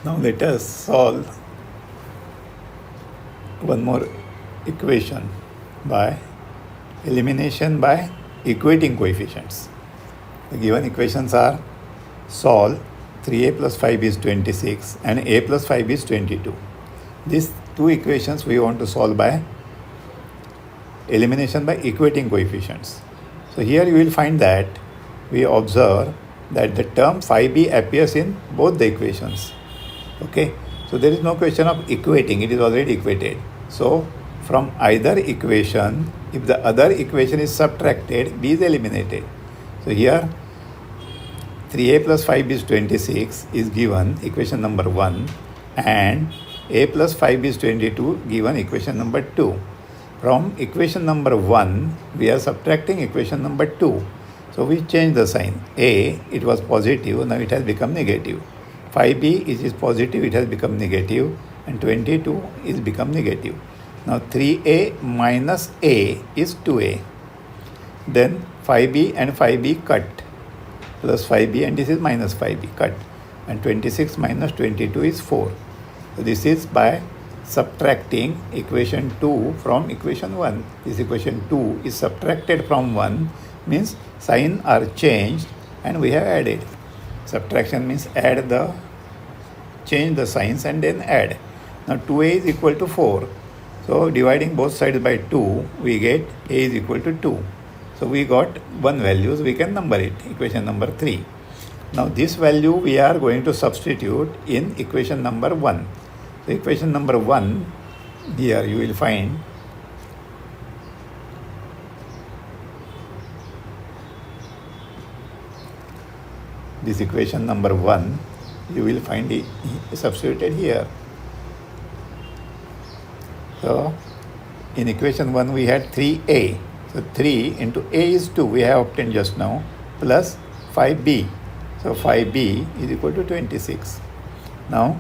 Now let us solve one more equation by elimination by equating coefficients. The given equations are: solve 3a plus 5b is 26 and a plus 5b is 22. These two equations we want to solve by elimination by equating coefficients. So here you will find that we observe that the term 5b appears in both the equations. Okay, so there is no question of equating, it is already equated. So from either equation, if the other equation is subtracted, b is eliminated. So here 3a plus 5b is 26 is given equation number 1, and a plus 5b is 22 given equation number 2. From equation number 1, we are subtracting equation number 2. So we change the sign. A, it was positive, now it has become negative. 5b is positive, it has become negative, and 22 is become negative. Now 3a minus a is 2a. Then 5b and 5b cut, plus 5b, and this is minus 5b cut, and 26 minus 22 is 4. So this is by subtracting equation 2 from equation 1. This equation 2 is subtracted from 1, means sign are changed and we have added. Subtraction means change the signs and then add. Now 2a is equal to 4. So dividing both sides by 2, we get a is equal to 2. So we got one value, so we can number it, equation number 3. Now this value we are going to substitute in equation number 1. So equation number 1, here you will find this equation number 1, you will find it substituted here. So in equation 1 we had 3a. So 3 into a is 2, we have obtained just now, plus 5b. So 5b is equal to 26. Now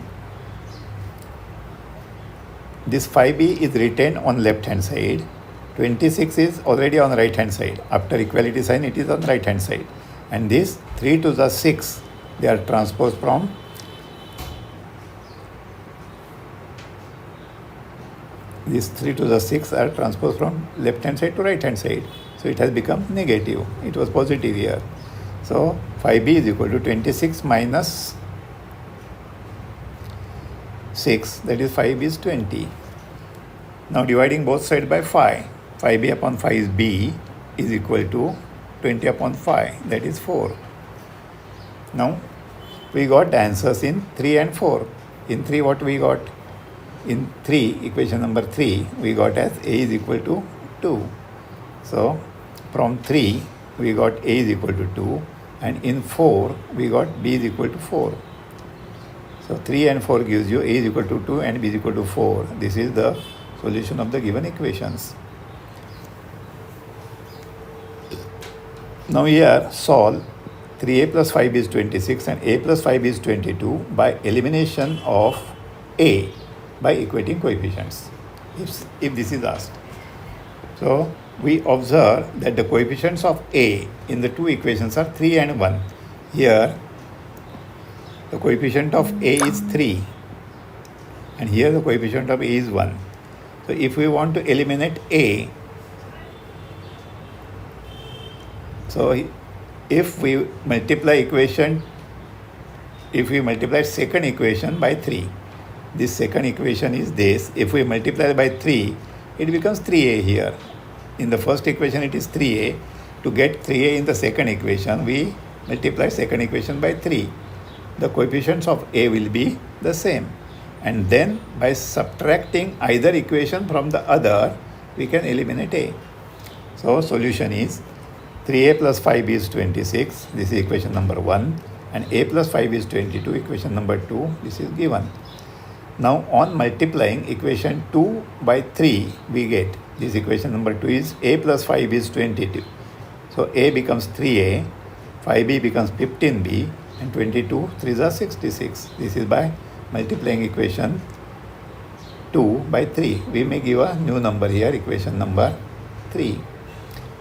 this 5b is written on left hand side. 26 is already on right hand side. After equality sign, it is on right hand side. And this 3 to the 6, they are transposed from these 3 to the 6 are transposed from left hand side to right hand side. So it has become negative. It was positive here. So 5b is equal to 26 minus 6, that is 5 is 20. Now dividing both sides by 5. 5b upon 5 is b is equal to 20 upon 5, that is 4. Now we got the answers in 3 and 4. In 3 what we got? In 3, equation number 3, we got as a is equal to 2. So from 3 we got a is equal to 2, and in 4 we got b is equal to 4. So 3 and 4 gives you a is equal to 2 and b is equal to 4. This is the solution of the given equations. Now here solve 3a plus 5b is 26 and a plus 5b is 22 by elimination of a by equating coefficients, if this is asked. So we observe that the coefficients of a in the two equations are 3 and 1. Here the coefficient of a is 3 and here the coefficient of a is 1. So if we want to eliminate a, so if we multiply second equation by 3, this second equation is this. If we multiply by 3, it becomes 3a here. in the first equation it is 3a. To get 3a in the second equation, we multiply second equation by 3. The coefficients of a will be the same. And then by subtracting either equation from the other, we can eliminate a. So solution is 3a plus 5b is 26. This is equation number 1. And a plus 5 is 22. Equation number 2. This is given. Now on multiplying equation 2 by 3, we get this equation number 2 is a plus 5 is 22. So a becomes 3a, 5b becomes 15b, and 22, 3s are 66. This is by multiplying equation 2 by 3. We may give a new number here, equation number 3.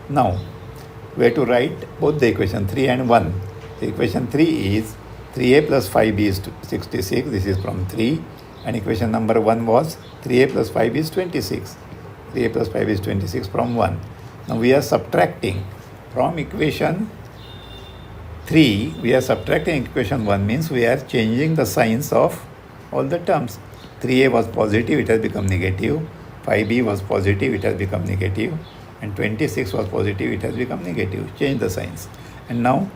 Now, we have to write both the equation 3 and 1. The equation 3 is 3a plus 5b is 66. This is from 3. And equation number 1 was 3a plus 5 is 26. 3a plus 5 is 26 from 1. Now we are subtracting from equation 3, we are subtracting equation 1, means we are changing the signs of all the terms. 3a was positive, it has become negative. 5b was positive, it has become negative. And 26 was positive, it has become negative. Change the signs. And now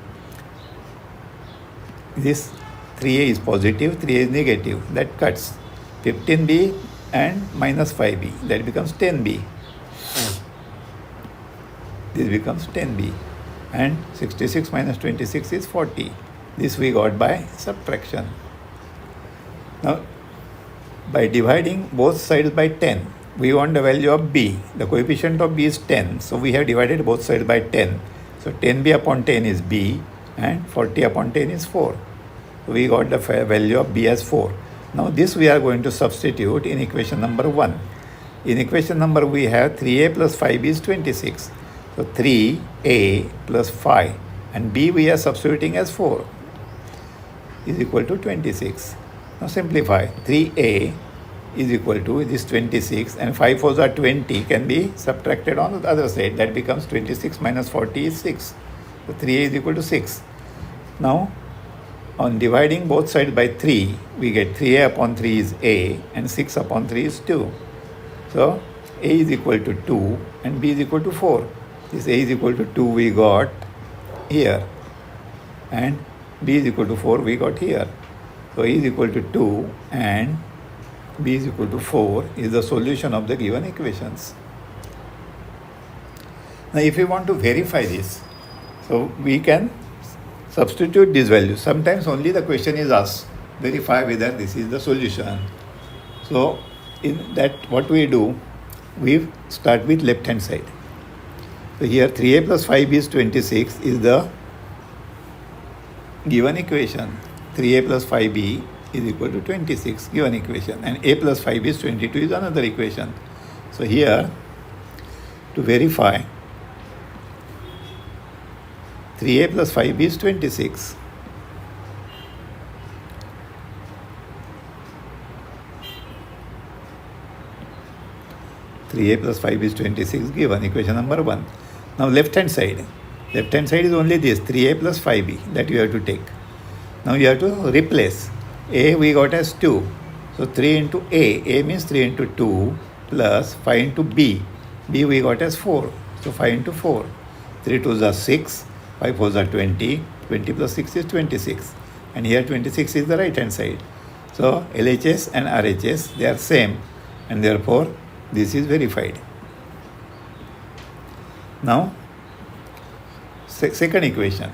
this 3a is positive, 3a is negative. That cuts 15b and minus 5b. That becomes 10b. This becomes 10b. And 66 minus 26 is 40. This we got by subtraction. Now, by dividing both sides by 10, we want the value of b. The coefficient of b is 10. So we have divided both sides by 10. So 10b upon 10 is b and 40 upon 10 is 4. So we got the value of b as 4. Now this we are going to substitute in equation number 1. In equation number we have 3a plus 5b is 26. So 3a plus 5 and b we are substituting as 4 is equal to 26. Now simplify. 3a is equal to this 26 and 5 4s are 20 can be subtracted on the other side. That becomes 26 minus 40 is 6. So 3a is equal to 6. Now on dividing both sides by 3, we get 3a upon 3 is a and 6 upon 3 is 2. So a is equal to 2 and b is equal to 4. This a is equal to 2 we got here and b is equal to 4 we got here. So a is equal to 2 and b is equal to 4 is the solution of the given equations. Now if we want to verify this, so we can substitute these values. Sometimes only the question is asked, verify whether this is the solution. So in that what we do, we start with left hand side. So here 3a plus 5b is 26 is the given equation. 3a plus 5b is equal to 26 given equation and a plus 5b is 22 is another equation. So here to verify 3a plus 5b is 26. Three a plus 5 is 26 given equation number 1. Now left hand side is only this 3a plus 5b that you have to take. Now you have to replace. A we got as 2. So 3 into a means 3 into 2 plus 5 into b. B we got as 4. So 5 into 4. 3 2s are 6. 5 4s are 20. 20 plus 6 is 26. And here 26 is the right hand side. So LHS and RHS they are same and therefore this is verified. Now, second equation.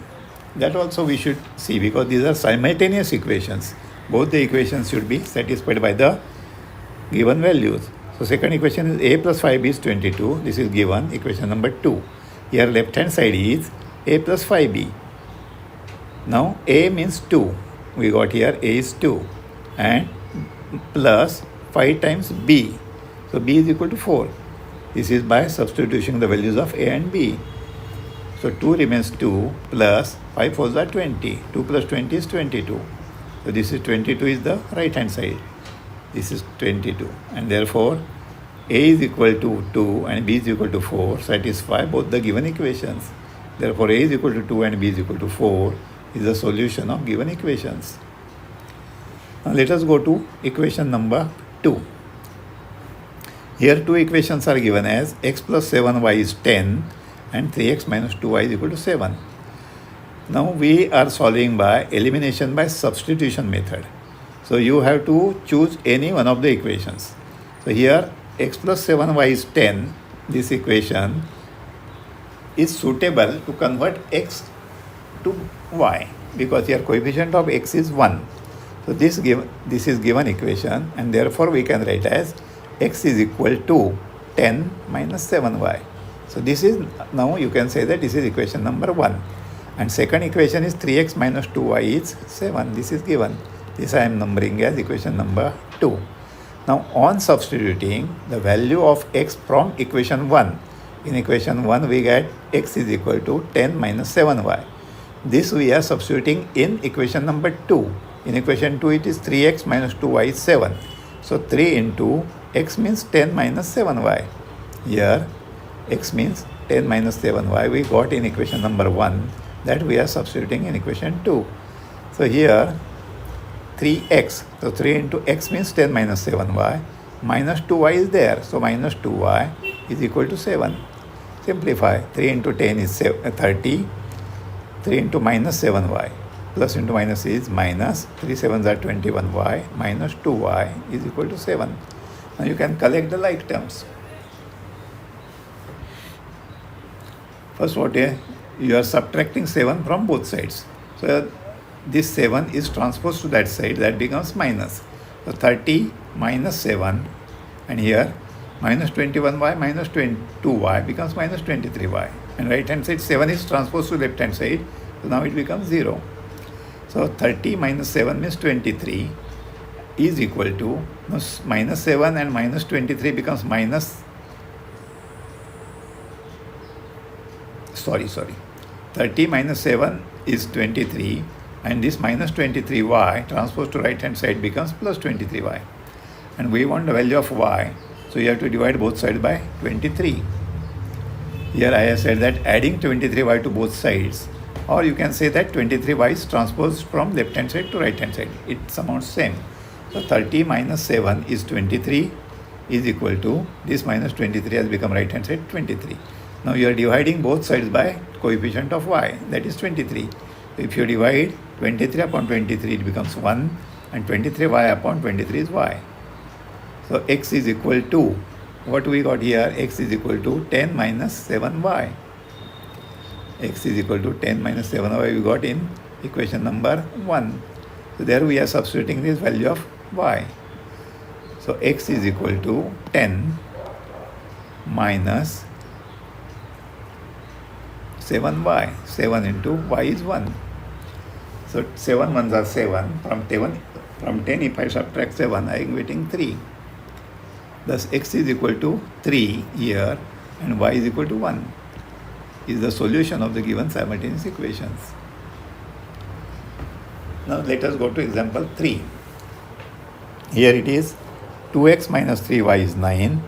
That also we should see because these are simultaneous equations. Both the equations should be satisfied by the given values. So, second equation is a plus 5b is 22. This is given equation number 2. Here left hand side is a plus 5b. Now, a means 2. We got here a is 2 and plus 5 times b. So b is equal to 4. This is by substituting the values of a and b. So 2 remains 2 plus 5 4s are 20. 2 plus 20 is 22. So this is 22 is the right hand side. This is 22 and therefore a is equal to 2 and b is equal to 4 satisfy both the given equations. Therefore a is equal to 2 and b is equal to 4 is the solution of given equations. Now let us go to equation number 2. Here two equations are given as x plus 7y is 10 and 3x minus 2y is equal to 7. Now we are solving by elimination by substitution method. So you have to choose any one of the equations. So here x plus 7y is 10. This equation is suitable to convert x to y because here coefficient of x is 1. So this is given equation, and therefore we can write as x is equal to 10 minus 7y. So this is, now you can say that this is equation number 1. And second equation is 3x minus 2y is 7. This is given. This I am numbering as equation number 2. Now on substituting the value of x from equation 1, in equation 1 we get x is equal to 10 minus 7y. This we are substituting in equation number 2. In equation 2 it is 3x minus 2y is 7. So 3 into x means 10 minus 7y. Here x means 10 minus 7y we got in equation number 1, that we are substituting in equation 2. So here 3x, so 3 into x means 10 minus 7y, minus 2y is there, so minus 2y is equal to 7. Simplify, 3 into 10 is 30, 3 into minus 7y, plus into minus is minus, 3 7s are 21y, minus 2y is equal to 7. Now you can collect the like terms. First what you are subtracting 7 from both sides. So this 7 is transposed to that side, that becomes minus. So 30 minus 7, and here minus 21y minus 22y becomes minus 23y. And right hand side 7 is transposed to left hand side, so now it becomes 0. So 30 minus 7 means 23 is equal to, minus 7 and minus 23 becomes minus, sorry, 30 minus 7 is 23, and this minus 23y transposed to right hand side becomes plus 23y. And we want the value of y, so you have to divide both sides by 23. Here I have said that adding 23y to both sides, or you can say that 23y is transposed from left hand side to right hand side. It amounts same. So 30 minus 7 is 23 is equal to, this minus 23 has become right hand side 23. Now you are dividing both sides by coefficient of y, that is 23. If you divide 23 upon 23, it becomes 1, and 23y upon 23 is y. So x is equal to, what we got here, x is equal to 10 minus 7y. X is equal to 10 minus 7y we got in equation number 1. So there we are substituting this value of y. So x is equal to 10 minus 7y. 7 into y is 1. So 7 ones are 7. From 10 if I subtract 7, I am getting 3. Thus x is equal to 3 here, and y is equal to 1 is the solution of the given simultaneous equations. Now let us go to example 3. Here it is 2x minus 3y is 9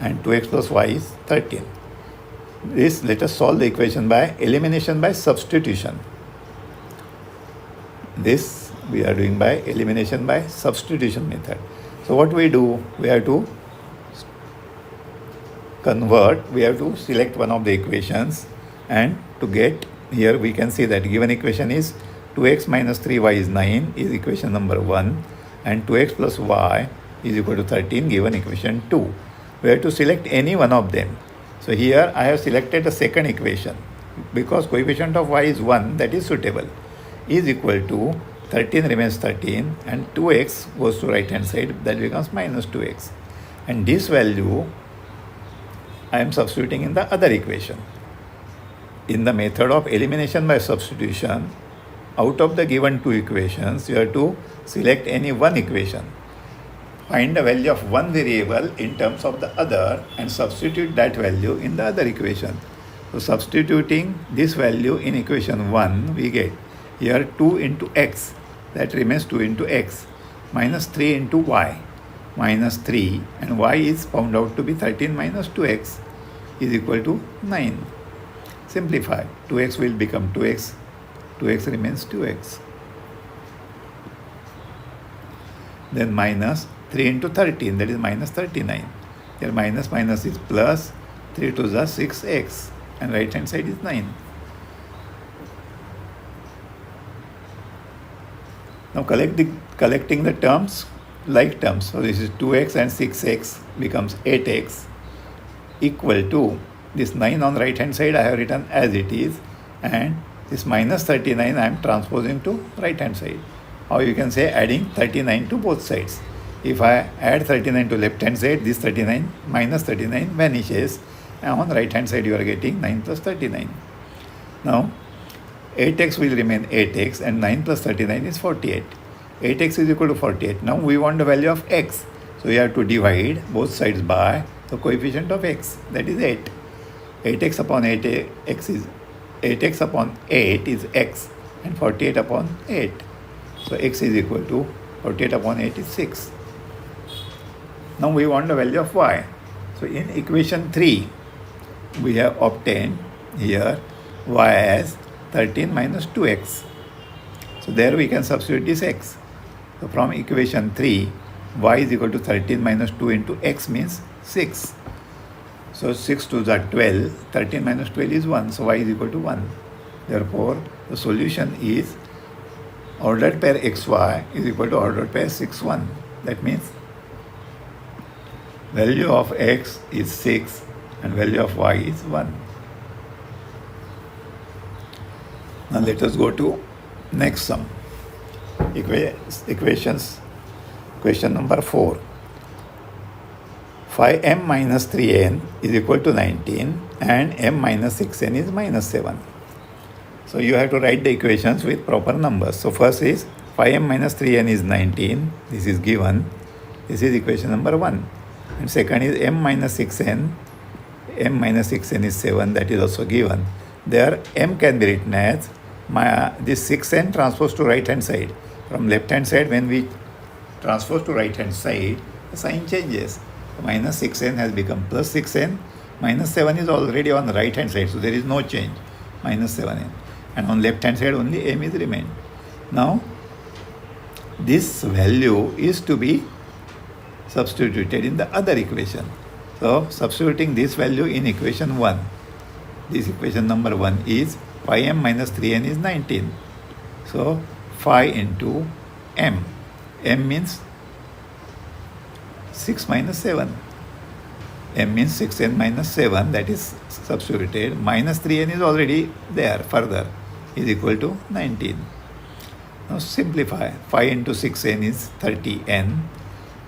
and 2x plus y is 13. This, let us solve the equation by elimination by substitution. This we are doing by elimination by substitution method. So what we do, we have to convert, we have to select one of the equations, and to get, here we can see that given equation is 2x minus 3y is 9 is equation number 1, and 2x plus y is equal to 13 given equation 2. We have to select any one of them. So here I have selected the second equation because coefficient of y is 1, that is suitable, is equal to 13 remains 13, and 2x goes to right hand side, that becomes minus 2x. And this value I am substituting in the other equation. In the method of elimination by substitution, out of the given two equations, you have to select any one equation. Find the value of one variable in terms of the other and substitute that value in the other equation. So substituting this value in equation 1, we get here 2 into x, that remains 2 into x, minus 3 into y, minus 3, and y is found out to be 13 minus 2x is equal to 9. Simplify, 2x will become 2x, 2x remains 2x. Then minus 3 into 13, that is minus 39. Here minus minus is plus, 3 to the 6x, and right hand side is 9. Now collecting the terms, like terms. So this is 2x and 6x becomes 8x equal to this 9 on right hand side I have written as it is, and this minus 39 I am transposing to right hand side. Or you can say adding 39 to both sides. If I add 39 to left hand side, this 39 minus 39 vanishes, and on right hand side you are getting 9 plus 39. Now 8x will remain 8x, and 9 plus 39 is 48. 8x is equal to 48. Now we want the value of x. So we have to divide both sides by the coefficient of x, that is 8. 8x upon 8x is 8x upon 8 is x, and 48 upon 8. So x is equal to 48 upon 8 is 6. Now we want the value of y. So in equation 3, we have obtained here y as 13 minus 2x. So there we can substitute this x. So from equation 3, y is equal to 13 minus 2 into x means 6. So 6 to the 12, 13 minus 12 is 1, so y is equal to 1. Therefore, the solution is ordered pair xy is equal to ordered pair 6, 1. That means value of x is 6 and value of y is 1. Now let us go to next sum. Equations. Question number 4. 5m minus 3n is equal to 19 and m minus 6n is minus 7. So you have to write the equations with proper numbers. So first is 5m minus 3n is 19. This is given. This is equation number 1. And second is m minus 6n. m minus 6n is 7. That is also given. There m can be written as this 6n transposed to right hand side. From left hand side, when we transpose to right hand side, the sign changes. Minus 6n has become plus 6n. Minus 7 is already on the right hand side, so there is no change. Minus 7n. And on left hand side only m is remained. Now this value is to be substituted in the other equation. So substituting this value in equation 1. This equation number 1 is 5m minus 3n is 19. So 5 into m. m means 6 minus 7. m means 6n minus 7, that is substituted. Minus 3n is already there further, is equal to 19. Now simplify. 5 into 6n is 30n.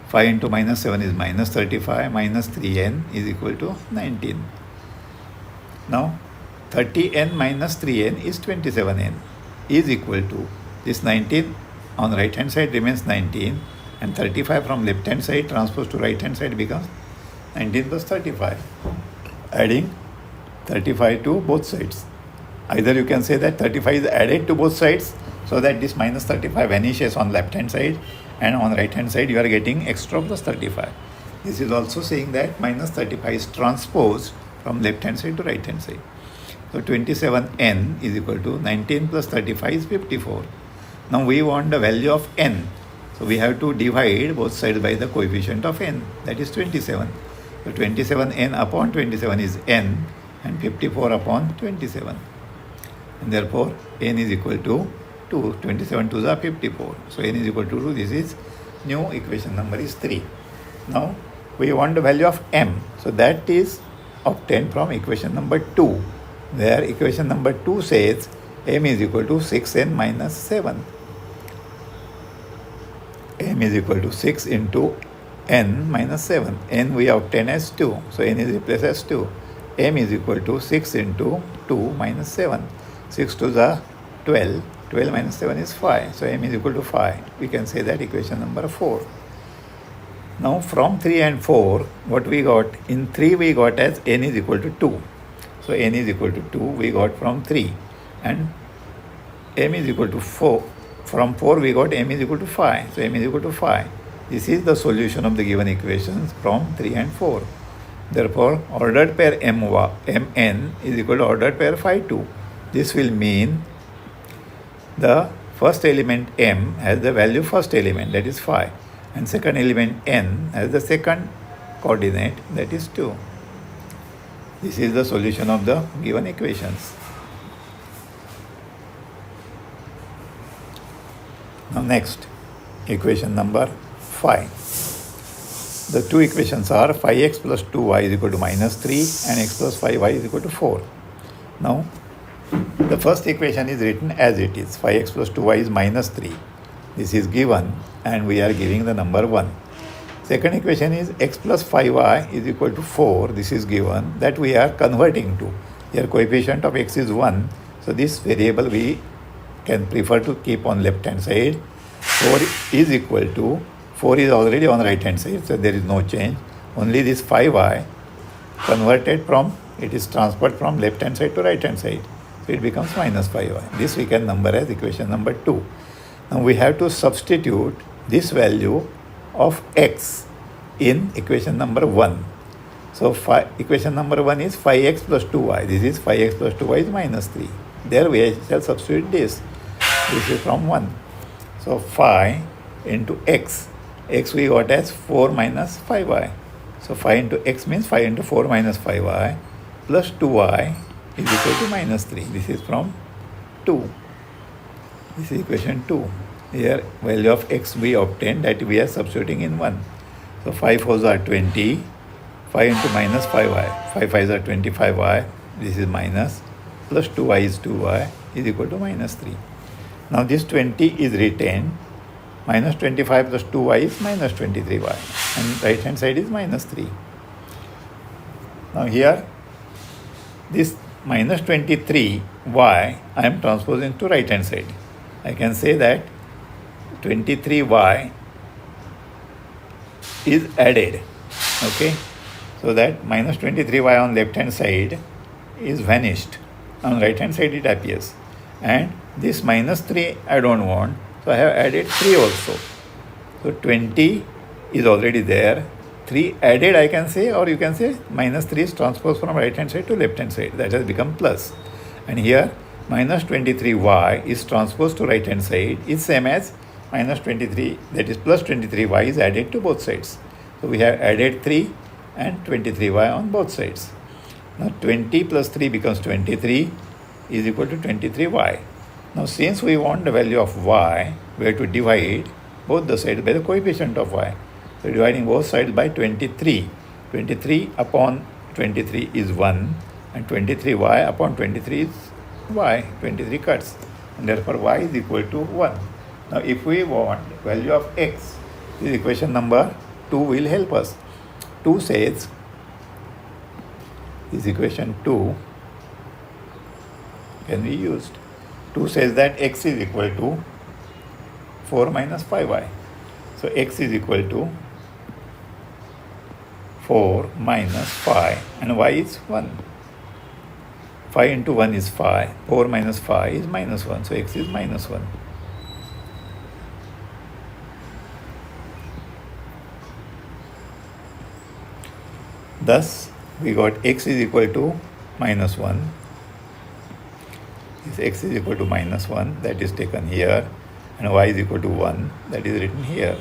5 into minus 7 is minus 35. Minus 3n is equal to 19. Now 30n minus 3n is 27n is equal to this 19 on the right hand side remains 19, and 35 from left hand side transposed to right hand side becomes 19 plus 35. Adding 35 to both sides. Either you can say that 35 is added to both sides so that this minus 35 vanishes on left hand side, and on right hand side you are getting extra plus 35. This is also saying that minus 35 is transposed from left hand side to right hand side. So 27n is equal to 19 plus 35 is 54. Now we want the value of n. So we have to divide both sides by the coefficient of n, that is 27. So 27n upon 27 is n, and 54 upon 27. And therefore n is equal to 2. 27 to the 54. So n is equal to 2. This is new equation number is 3. Now we want the value of m. So that is obtained from equation number 2. Where equation number 2 says m is equal to 6n minus 7. m is equal to 6 into n minus 7. n we obtain as 2. So n is replaced as 2. m is equal to 6 into 2 minus 7. 6 to the 12. 12 minus 7 is 5. So m is equal to 5. We can say that equation number 4. Now from 3 and 4, what we got? In 3 we got as n is equal to 2. So n is equal to 2 we got from 3. And m is equal to 4. From 4 we got m is equal to 5. So m is equal to 5. This is the solution of the given equations from 3 and 4. Therefore, ordered pair mn is equal to ordered pair phi 2. This will mean the first element m has the value first element, that is phi, and second element n has the second coordinate, that is 2. This is the solution of the given equations. Now next, equation number 5. The two equations are 5x plus 2y is equal to minus 3 and x plus 5y is equal to 4. Now, the first equation is written as it is. 5x plus 2y is minus 3. This is given and we are giving the number 1. Second equation is x plus 5y is equal to 4. This is given, that we are converting to. Here coefficient of x is 1. So this variable we can prefer to keep on left hand side. 4 is equal to, 4 is already on right hand side, so there is no change. Only this 5y converted from, it is transferred from left hand side to right hand side. So it becomes minus 5y. This we can number as equation number 2. Now we have to substitute this value of x in equation number 1. So equation number 1 is 5x plus 2y. This is 5x plus 2y is minus 3. There we shall substitute this. This is from 1. So 5 into x. X we got as 4 minus 5y. So 5 into x means 5 into 4 minus 5y plus 2y is equal to minus 3. This is from 2. This is equation 2. Here value of x we obtained, that we are substituting in 1. So 5 4s are 20. 5 into minus 5y. 5 5s are 25y. This is minus. Plus 2y is 2y is equal to minus 3. Now this 20 is retained. Minus 25 plus 2y is minus 23y. And right hand side is minus 3. Now here this minus 23y I am transposing to right hand side. I can say that 23y is added. Okay. So that minus 23y on left hand side is vanished. On right hand side it appears. And this minus 3 I don't want. So I have added 3 also. So 20 is already there. 3 added I can say, or you can say minus 3 is transposed from right hand side to left hand side. That has become plus. And here minus 23y is transposed to right hand side is same as minus 23, that is plus 23y is added to both sides. So we have added 3 and 23y on both sides. Now 20 plus 3 becomes 23 is equal to 23y. Now since we want the value of y, we have to divide both the sides by the coefficient of y. So dividing both sides by 23. 23 upon 23 is 1 and 23y upon 23 is y. 23 cuts. And therefore y is equal to 1. Now if we want value of x, this equation number 2 will help us. 2 says, this equation 2 can be used. 2 says that x is equal to 4 minus 5y. So x is equal to 4 minus 5 and y is 1. 5 into 1 is 5. 4 minus 5 is minus 1. So x is minus 1. Thus, we got x is equal to minus 1. This x is equal to minus 1, that is taken here, and y is equal to 1, that is written here.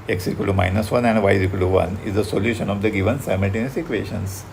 X is equal to minus 1 and y is equal to 1 is the solution of the given simultaneous equations.